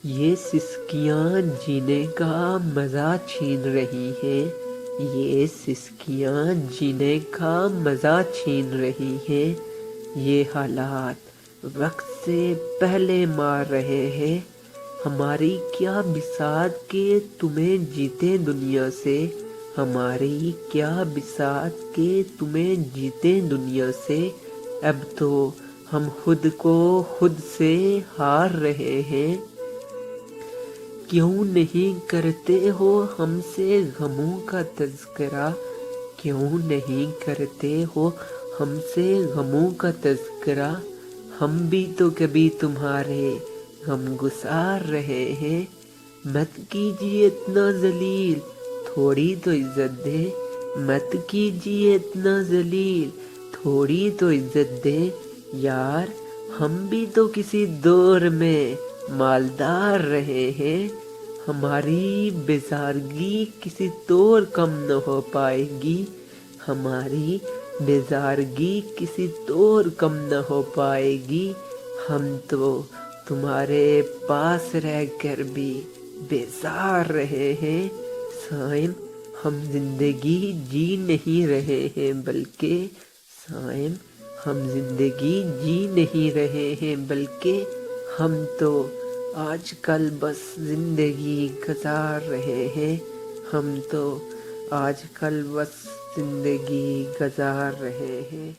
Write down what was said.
یہ سسکیاں جینے کا مزہ چھین رہی ہیں، یہ سسکیاں جینے کا مزہ چھین رہی ہیں، یہ حالات وقت سے پہلے مار رہے ہیں، ہماری کیا بساط کہ تمہیں جیتے دنیا سے، ہماری کیا بساط کہ تمہیں جیتے دنیا سے، اب تو ہم خود کو خود سے ہار رہے ہیں۔ کیوں نہیں کرتے ہو ہم سے غموں کا تذکرہ، کیوں نہیں کرتے ہو ہم سے غموں کا تذکرہ، ہم بھی تو کبھی تمہارے غم گسار رہے ہیں۔ مت کیجیے اتنا ذلیل، تھوڑی تو عزت دیں، مت کیجیے اتنا ذلیل، تھوڑی تو عزت دیں، یار ہم بھی تو کسی دور میں مالدار رہے ہیں، ہماری بیزارگی کسی طور کم نہ ہو پائے گی، ہماری بیزارگی کسی طور کم نہ ہو پائے گی، ہم تو تمہارے پاس رہ کر بھی بیزار رہے ہیں۔ سائم ہم زندگی جی نہیں رہے ہیں بلکہ، سائم ہم زندگی جی نہیں رہے ہیں بلکہ، ہم تو آج کل بس زندگی گزار رہے ہیں، ہم تو آج کل بس زندگی گزار رہے ہیں۔